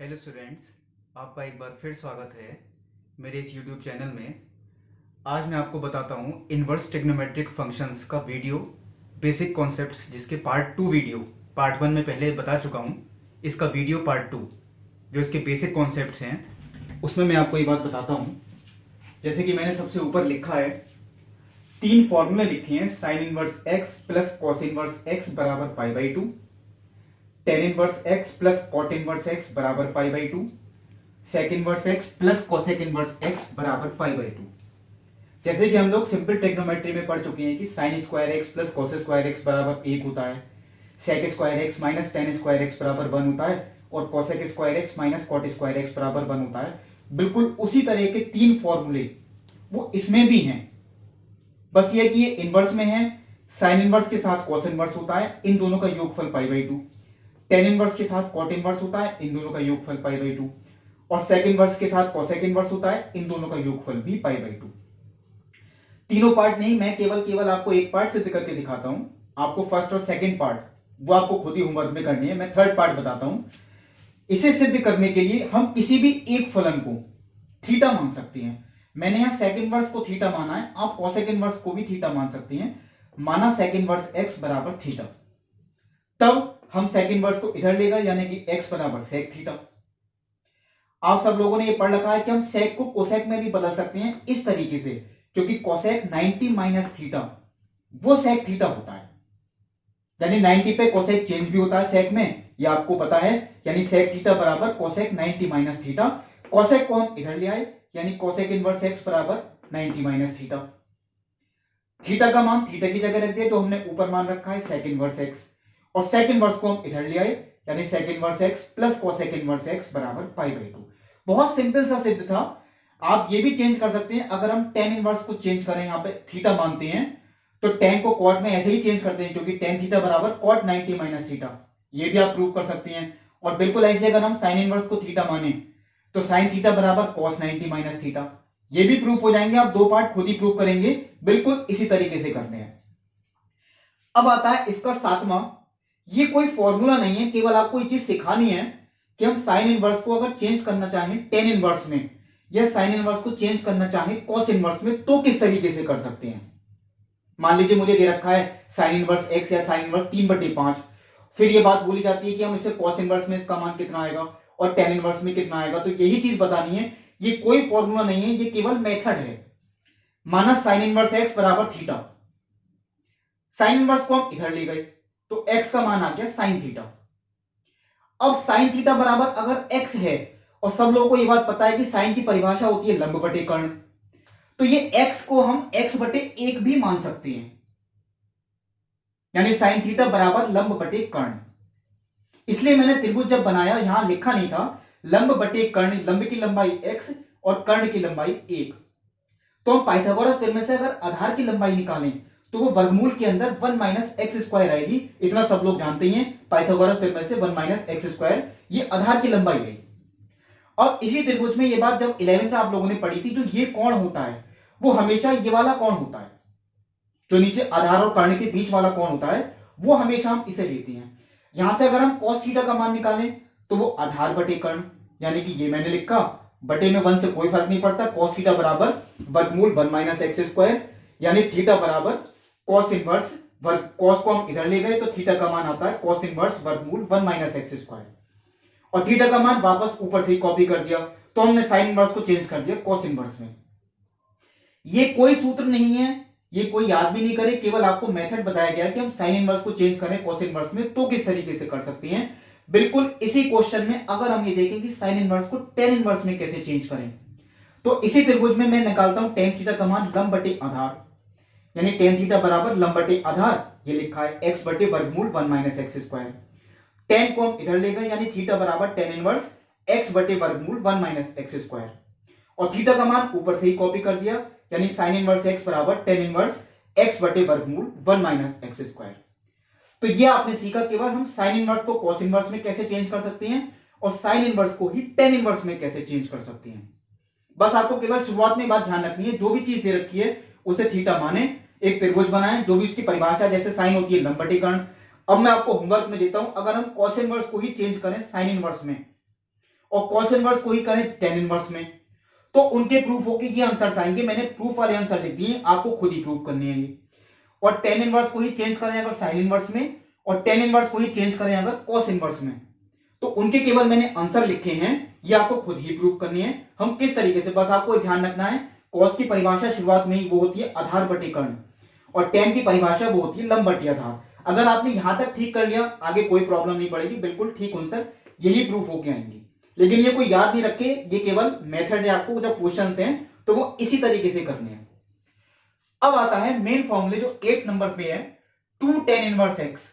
Hello students, आपका एक बार फिर स्वागत है मेरे इस यूट्यूब चैनल में। आज मैं आपको बताता हूँ इन्वर्स ट्रिग्नोमेट्रिक फंक्शंस का वीडियो बेसिक कॉन्सेप्ट्स, जिसके पार्ट 2 वीडियो पार्ट 1 में पहले बता चुका हूँ। इसका वीडियो पार्ट 2 जो इसके बेसिक कॉन्सेप्ट्स हैं उसमें मैं आपको ये बात बताता हूँ। जैसे कि मैंने सबसे ऊपर लिखा है, 3 फॉर्मूले लिखे हैं। Sine inverse x plus cos inverse x बराबर π/2, tan inverse x plus cot inverse x बराबर π/2, sec inverse x plus cosec inverse x बराबर π/2। जैसे कि हम लोग सिंपल ट्रिग्नोमेट्री में पढ़ चुके हैं कि sine square x plus cos square x बराबर 1 होता है, sec square x minus tan square x बराबर 1 होता है, और cosec square x minus cot square x बराबर 1 होता है। बिल्कुल उसी तरह के 3 फॉर्मूले वो इसमें भी हैं, बस ये कि ये इनवर्स में है। साइन इनवर्स के साथ कॉस इनवर्स होता है, इन दोनों का योगफल π/2। टेन इनवर्स के साथ कॉट इनवर्स होता है, इन दोनों का योगफल π/2। और सेक इनवर्स के साथ कोसेक इनवर्स होता है, इन दोनों का योगफल भी π/2। तीनों पार्ट नहीं, मैं केवल आपको एक पार्ट सिद्ध करके दिखाता हूं। आपको फर्स्ट और सेकंड पार्ट वो आपको खुद ही होमवर्क में करनी है, मैं थर्ड पार्ट बताता हूं। इसे सिद्ध करने के लिए हम किसी भी एक फलन को थीटा मान सकते हैं। मैंने यहां सेक इनवर्स को थीटा माना है, आप कोसेक इनवर्स को भी थीटा मान सकते हैं। माना सेक इनवर्स एक्स बराबर थीटा, तब हम सेक इनवर्स को इधर लेगा, यानी कि x बराबर सेक थीटा। आप सब लोगों ने ये पढ़ रखा है कि हम सेक को कोसेक में भी बदल सकते हैं इस तरीके से, क्योंकि कोसेक 90 माइनस थीटा वो सेक थीटा होता है। यानी 90 पे कोसेक चेंज भी होता है सेक में, ये आपको पता है। यानी सेक थीटा बराबर कोसेक 90 माइनस थीटा। कोसेक को हम इधर ले आए, यानी कोसेक इनवर्स एक्स बराबर 90 माइनस थीटा। थीटा का मान थीटा की जगह रख दिया, जो हमने ऊपर मान रखा है सेक इनवर्स एक्स, और सेक इनवर्स को हम इधर ले आए, यानी sec inverse x plus cosec inverse x बराबर π/2। बहुत सिंपल सा सिद्ध था। आप ये भी चेंज कर सकते हैं। अगर हम टेन इनवर्स को चेंज करें, यहां पे थीटा मानते हैं, तो टेन को कॉट में ऐसे ही चेंज करते हैं, क्योंकि टेन थीटा बराबर कॉट 90 माइनस थीटा। ये भी आप प्रूव कर सकते हैं। और बिल्कुल ऐसे अगर हम साइन इनवर्स को थीटा माने, तो साइन थीटा बराबर कॉस 90 माइनस थीटा। ये भी प्रूफ हो जाएंगे। आप 2 पार्ट खुद ही प्रूव करेंगे, बिल्कुल इसी तरीके से करने हैं। अब आता है इसका 7वां। ये कोई फॉर्मूला नहीं है, केवल आपको ये चीज सिखानी है कि हम साइन इनवर्स को अगर चेंज करना चाहें टेन इनवर्स में, या साइन इनवर्स को चेंज करना चाहें कॉस इनवर्स में, तो किस तरीके से कर सकते हैं। मान लीजिए मुझे दे रखा है साइन इनवर्स एक्स या साइन इनवर्स 3/5। फिर ये बात बोली जाती है कि हम इसे कॉस इनवर्स में इसका मान कितना आएगा और टेन इनवर्स में कितना आएगा। तो यही चीज बतानी है। ये कोई फॉर्मूला नहीं है, ये केवल मेथड है। माना साइन इनवर्स एक्स बराबर थीटा, साइन इनवर्स को हम इधर ले गए, तो x का मान आ गया साइन थीटा। अब साइन थीटा बराबर अगर x है, और सब लोगों को यह बात पता है कि साइन की परिभाषा होती है लंब बटे कर्ण, तो ये x को हम x/1 भी मान सकते हैं। यानी साइन थीटा बराबर लंब बटे कर्ण। इसलिए मैंने त्रिभुज जब बनाया, यहां लिखा नहीं था लंब बटे कर्ण, लंब की लंबाई x और कर्ण की लंबाई 1। तो हम पाइथागोरस थ्योरम से अगर आधार की लंबाई निकालें, तो वो वर्गमूल के अंदर 1 माइनस एक्स स्क्वायर आएगी। इतना सब लोग जानते ही हैं, पाइथागोरस थ्योरम से 1 माइनस एक्स स्क्वायर ये आधार की लंबाई है। और इसी त्रिभुज में ये बात जब 11th में आप लोगों ने पढ़ी थी, जो ये कोण होता है वो हमेशा ये वाला कोण होता है, जो नीचे आधार और कर्ण के बीच वाला कोण होता है, वो हमेशा हम इसे लेते हैं। यहां से अगर हम cos थीटा का मान निकालें, तो वो आधार बटे कर्ण, यानी कि ये मैंने लिखा, बटे में 1 से कोई फर्क नहीं पड़ता। cos थीटा बराबर वर्गमूल 1 माइनस एक्स स्क्वायर, यानी थीटा बराबर cos इनवर्स वर्ग, cos को हम इधर ले गए, तो थीटा का मान आता है cos इनवर्स वर्गमूल 1 माइनस एक्स स्क्वायर। और थीटा का मान वापस ऊपर से ही कॉपी कर दिया, तो हमने साइन इनवर्स को चेंज कर दिया cos इनवर्स में। ये कोई सूत्र नहीं है, ये कोई याद भी नहीं करे, केवल आपको मेथड बताया गया है कि हम साइन इनवर्स को चेंज करें cos इनवर्स में, तो किस तरीके से कर सकते हैं। बिल्कुल इसी क्वेश्चन में अगर हम ये देखें कि साइन इनवर्स को टेन इनवर्स में कैसे चेंज करें, तो इसी त्रिभुज में मैं निकालता हूं टेन थीटा का मान लंब बटे आधार, यानी टेन थीटा बराबर लंब बटे आधार, ये लिखा है x बटे वर्गमूल 1 माइनस एक्स स्क्वायर। टेन को हम इधर ले गए, यानी थीटा बराबर टेन इनवर्स x बटे वर्गमूल 1 माइनस एक्स स्क्वायर। और थीटा का मान ऊपर से ही कॉपी कर दिया, यानी साइन इनवर्स x बराबर टेन इनवर्स x बटे वर्गमूल 1 माइनस एक्स स्क्वायर। तो ये आपने सीखा केवल हम साइन इनवर्स को cos इनवर्स में कैसे चेंज कर सकते हैं, और साइन इनवर्स को ही टेन इनवर्स में कैसे चेंज कर सकते हैं। बस आपको केवल शुरुआत में बात ध्यान रखनी है, जो भी चीज दे रखी है उसे थीटा माने, एक त्रिभुज बनाएं, जो भी उसकी परिभाषा, जैसे साइन होती है लंब बटे कर्ण। अब मैं आपको होमवर्क में देता हूं, अगर हम cos इनवर्स को ही चेंज करें साइन इनवर्स में, और कॉस इनवर्स को ही करें टेन इनवर्स में, तो उनके प्रूफ होके ये आंसर्स आएंगे। मैंने प्रूफ वाले आंसर लिख दिए, आपको खुद ही प्रूफ करने हैं ये। और टेन इनवर्स को ही चेंज करें अगर साइन इनवर्स में, और टेन इनवर्स को ही चेंज करें अगर कॉस इनवर्स में, तो उनके केवल मैंने आंसर लिखे हैं, ये आपको खुद ही प्रूफ करनी है। हम किस तरीके से, बस आपको ध्यान रखना है कॉस की परिभाषा शुरुआत में ही वो होती है आधार बटे कर्ण, और टेन की परिभाषा वो होती है लंब बटे आधार। अगर आपने यहां तक ठीक कर लिया आगे कोई प्रॉब्लम नहीं पड़ेगी, बिल्कुल ठीक आंसर यही प्रूफ होके आएंगे। लेकिन ये कोई याद नहीं रखे, ये केवल मेथड है, आपको जब क्वेश्चंस हैं तो वो इसी तरीके से करने हैं। अब आता है मेन फॉर्मूले जो 8 नंबर पे है, 2 tan inverse x।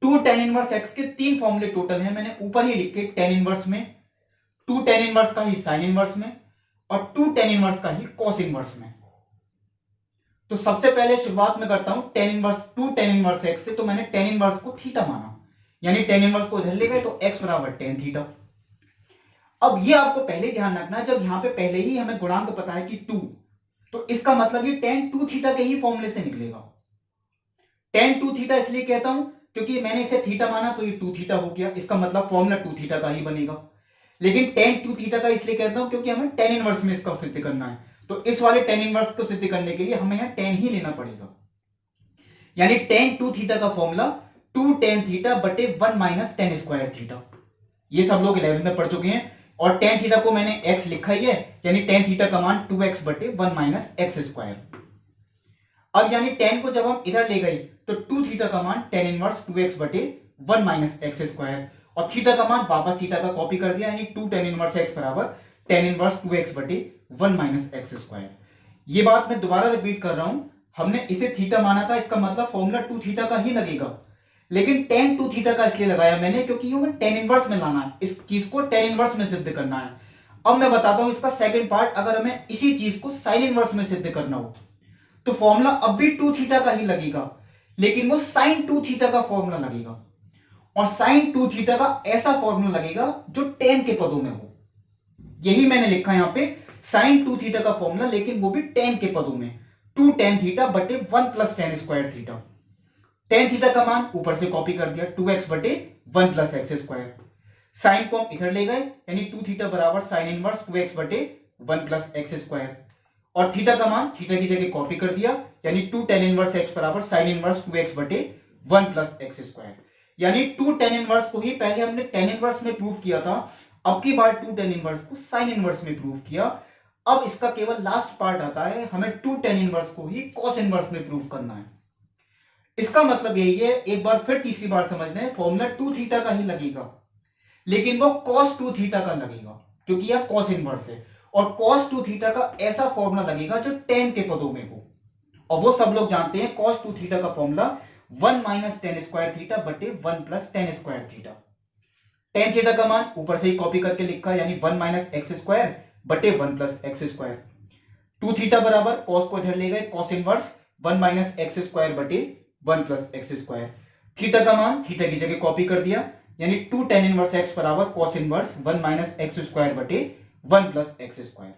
2 tan inverse x के 3 फॉर्मूले टोटल हैं, मैंने ऊपर ही लिखे tan इनवर्स में, 2 tan इनवर्स का ही साइन इनवर्स में, और 2 tan इनवर्स का ही कॉस इनवर्स में। तो सबसे पहले शुरुआत में करता हूं tan inverse 2 tan inverse x से, तो मैंने tan इनवर्स को थीटा माना, यानी tan इनवर्स को इधर ले गए तो x बराबर tan थीटा। अब ये आपको पहले ध्यान रखना है, जब यहां पे पहले ही हमें गुणांक पता है कि 2, तो इसका मतलब ये tan 2 थीटा के ही फॉर्मूले से निकलेगा। tan 2 थीटा इसलिए कहता हूं क्योंकि मैंने इसे थीटा माना तो ये 2 थीटा हो गया, इसका मतलब फॉर्मूला 2 थीटा का ही बनेगा। लेकिन tan 2 थीटा का इसलिए कहता हूं क्योंकि हमें tan इनवर्स में इसका सिद्ध करना है, तो इस वाले tan इनवर्स को सिद्ध करने के लिए हमें यहां tan ही लेना पड़ेगा। यानी tan 2 थीटा का फॉर्मूला 2 tan थीटा बटे 1 माइनस tan स्क्वायर थीटा। ये सब लोग 11th में पढ़ चुके हैं, और tan थीटा को मैंने x लिखा ही है, यानी tan थीटा का मान 2x बटे 1 माइनस एक्स स्क्वायर। अब यानी tan को जब हम इधर ले गए तो 2 थीटा का मान tan इनवर्स 2x बटे 1 माइनस एक्स स्क्वायर, और थीटा का मान वापस थीटा का कॉपी कर दिया, यानी 2 tan इनवर्स x बराबर tan इनवर्स 2x बटे 1 माइनस एक्स स्क्वायर। ये बात मैं दोबारा रिपीट कर रहा हूं, हमने इसे थीटा माना था, इसका मतलब फॉर्मूला 2 थीटा का ही लगेगा। लेकिन tan 2 थीटा का इसलिए लगाया मैंने क्योंकि हमें tan इनवर्स में लाना है, इस चीज को tan इनवर्स में सिद्ध करना है। अब मैं बताता हूं इसका सेकंड पार्ट, अगर हमें इसी चीज को साइन इनवर्स में सिद्ध करना हो तो फॉर्मूला अब भी 2 थीटा का ही लगेगा, लेकिन वो साइन 2 थीटा का फॉर्मूला लगेगा, और साइन 2 थीटा का ऐसा फॉर्मूला लगेगा जो tan के पदों में हो। यही मैंने लिखा यहां पे साइन 2 थीटा का फॉर्मूला, लेकिन वो भी tan के पदों में, 2 tan थीटा बटे 1 plus tan square theta. tan theta का मान ऊपर से कॉपी कर दिया, 2x बटे 1 प्लस एक्स स्क्वायर। साइन को हम इधर ले गए, यानी 2 थीटा बराबर साइन इनवर्स 2x बटे 1 प्लस एक्स स्क्वायर, और थीटा का मान थीटा की जगह कॉपी कर दिया, यानी 2 tan इनवर्स x बराबर साइन इनवर्स 2x बटे 1 प्लस एक्स स्क्वायर। यानी 2 tan इनवर्स को ही पहले हमने tan इनवर्स में प्रूफ किया था, अब की बार 2 tan इनवर्स को साइन इनवर्स में प्रूफ किया। अब इसका केवल लास्ट पार्ट आता है, हमें 2 tan इनवर्स को ही cos इनवर्स में प्रूफ करना है। इसका मतलब यही है, एक बार फिर तीसरी बार समझ लें, फॉर्मूला 2 थीटा का ही लगेगा, लेकिन वो cos 2 थीटा का लगेगा क्योंकि यह cos इनवर्स है, और cos 2 थीटा का ऐसा फॉर्मूला लगेगा जो tan के पदों में हो, और वो सब लोग जानते हैं cos 2 थीटा का formula 1 minus tan square theta बटे 1 plus tan square theta. tan theta का मान ऊपर से ही कॉपी करके लिखा, यानी 1 माइनस एक्स स्क्वायर बटे 1 प्लस एक्स स्क्वायर। 2 थीटा बराबर cos को इधर ले गए, cos inverse 1 minus x square बटे 1 प्लस एक्स स्क्वायर। थीटा का मान थीटा की जगह कॉपी कर दिया, यानी 2 tan इनवर्स x बराबर cos inverse 1 minus x square बटे 1 प्लस एक्स स्क्वायर।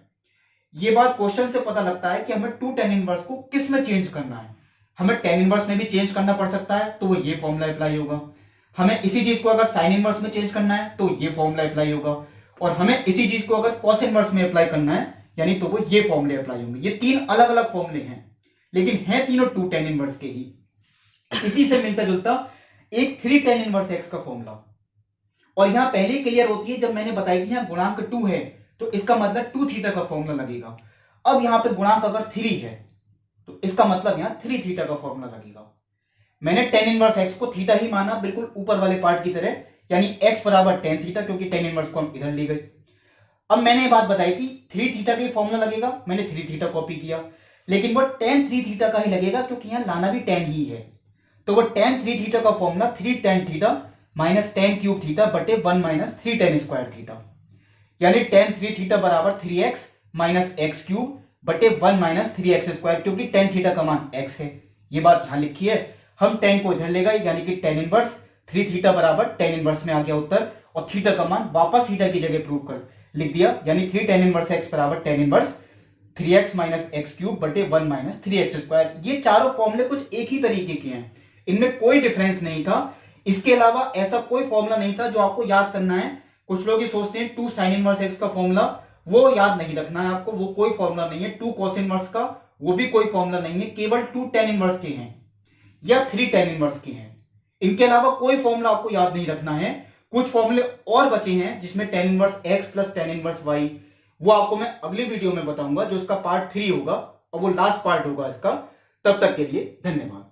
ये बात क्वेश्चन से पता लगता है कि हमें 2 tan इनवर्स को किस में चेंज करना है। हमें tan इनवर्स में भी चेंज करना पड़ सकता है, तो वो ये फॉर्मूला अप्लाई होगा। हमें इसी चीज को अगर साइन इनवर्स में चेंज करना है तो ये फॉर्मूला अप्लाई होगा, और हमें इसी चीज को अगर cos इनवर्स में अप्लाई करना है यानी तो वो ये फॉर्मूले अप्लाई होंगे। ये 3 अलग अलग फॉर्मूले हैं, लेकिन हैं तीनों 2 tan इनवर्स के ही। इसी से मिलता जुलता एक 3 tan इनवर्स x का फॉर्मूला, और यहां पहले क्लियर होती है जब मैंने बताई थी यहां गुणांक 2 है तो इसका मतलब 2 थीटा का फॉर्मूला लगेगा। अब यहां पे गुणांक अगर 3 है तो इसका मतलब यहां 3 थीटा का फॉर्मूला लगेगा। मैंने tan इनवर्स x को थीटा ही माना, बिल्कुल ऊपर वाले पार्ट की तरह, यानी x बराबर tan थीटा, क्योंकि tan इनवर्स को हम इधर ले गए। अब मैंने ये बात बताई थी 3 थीटा का फॉर्मूला लगेगा, मैंने 3 थीटा कॉपी किया, लेकिन वो tan 3 थीटा का ही लगेगा क्योंकि यहां लाना भी tan ही है। तो वो tan 3 थीटा का formula 3 tan theta minus tan cube theta बटे 1 माइनस 3 tan स्क्वायर थीटा, यानी tan 3 थीटा बराबर 3x माइनस एक्स क्यूब बटे 1 माइनस 3x स्क्वायर, क्योंकि tan थीटा का मान x है। ये बात यहां लिखी है, हम tan को इधर ले गए, यानी कि tan इनवर्स 3 थीटा बराबर tan इनवर्स में आ गया उत्तर, और थीटा का मान वापस थीटा की जगह प्रूव कर लिख दिया, यानी 3 tan इनवर्स x बराबर tan inverse 3x minus x cube बटे 1 माइनस 3x स्क्वायर। ये चारों फॉर्मूले कुछ एक ही तरीके के हैं, इनमें कोई डिफरेंस नहीं था। इसके अलावा ऐसा कोई फॉर्मूला नहीं था जो आपको याद करना है कुछ लोग ये सोचते हैं 2 sin इनवर्स x का फॉर्मूला, वो याद नहीं रखना है आपको, वो कोई फॉर्मूला नहीं है। 2 cos इनवर्स का, वो भी कोई फॉर्मूला नहीं है। केवल 2 tan इनवर्स के हैं या 3 tan इनवर्स के हैं। इनके अलावा कोई फॉर्मूला आपको याद नहीं रखना है। कुछ फॉर्मूले और बचे हैं जिसमें tan inverse x plus tan inverse y, वो आपको मैं अगली वीडियो में बताऊंगा, जो इसका पार्ट 3 होगा और वो लास्ट पार्ट होगा इसका। तब तक के लिए धन्यवाद।